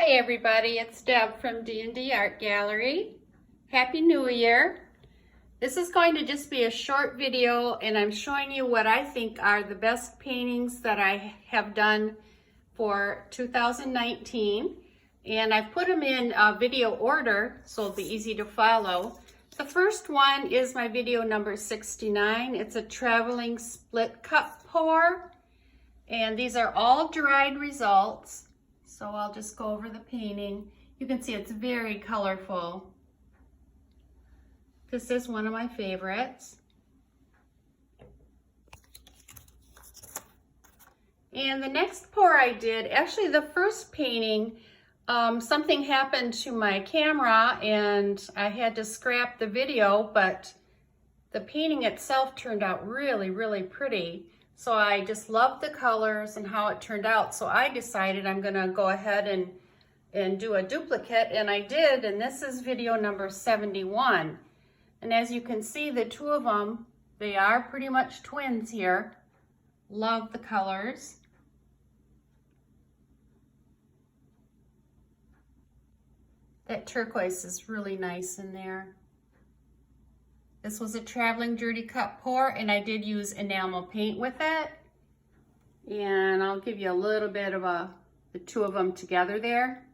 Hi everybody, it's Deb from D&D Art Gallery. Happy New Year. This is going to just be a short video and I'm showing you what I think are the best paintings that I have done for 2019. And I've put them in video order so it'll be easy to follow. The first one is my video number 69. It's a traveling split cup pour. And these are all dried results. So I'll just go over the painting. You can see it's very colorful. This is one of my favorites. And the next pour I did, actually the first painting, something happened to my camera and I had to scrap the video, but the painting itself turned out really, really pretty. So I just loved the colors and how it turned out. So I decided I'm gonna go ahead and do a duplicate, and I did, and this is video number 71. And as you can see, the two of them, they are pretty much twins here. Love the colors. That turquoise is really nice in there. This was a traveling dirty cup pour, and I did use enamel paint with it. And I'll give you a little bit of the two of them together there.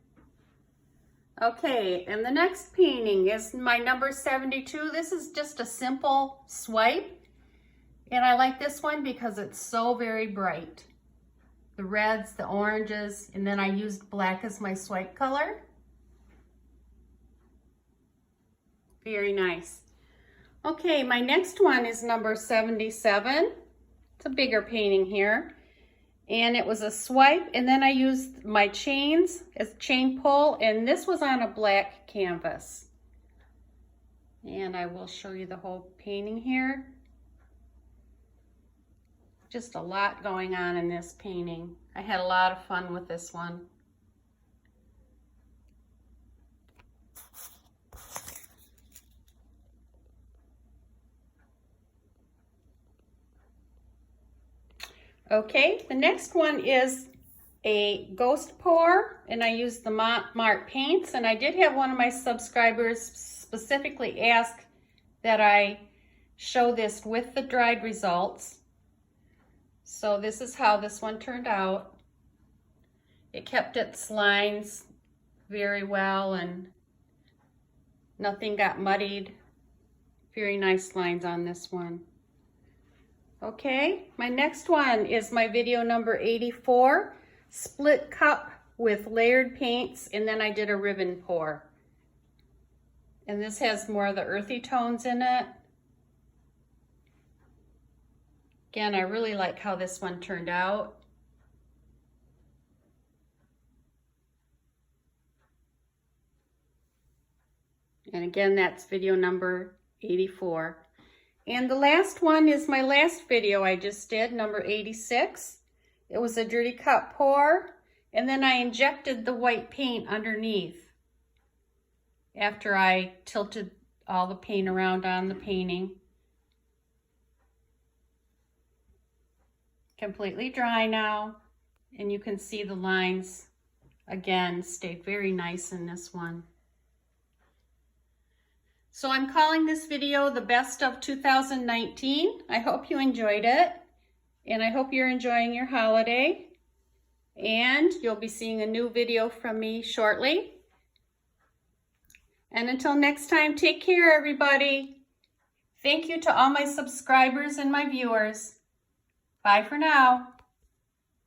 Okay, and the next painting is my number 72. This is just a simple swipe. And I like this one because it's so very bright. The reds, the oranges, and then I used black as my swipe color. Very nice. Okay, my next one is number 77. It's a bigger painting here. And it was a swipe, and then I used my chains as chain pull, and this was on a black canvas. And I will show you the whole painting here. Just a lot going on in this painting. I had a lot of fun with this one. Okay, the next one is a ghost pour, and I used the Mart paints, and I did have one of my subscribers specifically ask that I show this with the dried results. So this is how this one turned out. It kept its lines very well and nothing got muddied. Very nice lines on this one. Okay, my next one is my video number 84, split cup with layered paints, and then I did a ribbon pour. And this has more of the earthy tones in it. Again, I really like how this one turned out. And again, that's video number 84. And the last one is my last video I just did, number 86. It was a dirty cup pour, and then I injected the white paint underneath after I tilted all the paint around on the painting. Completely dry now, and you can see the lines again stayed very nice in this one. So I'm calling this video the best of 2019. I hope you enjoyed it, and I hope you're enjoying your holiday, and you'll be seeing a new video from me shortly. And until next time, take care, everybody. Thank you to all my subscribers and my viewers. Bye for now.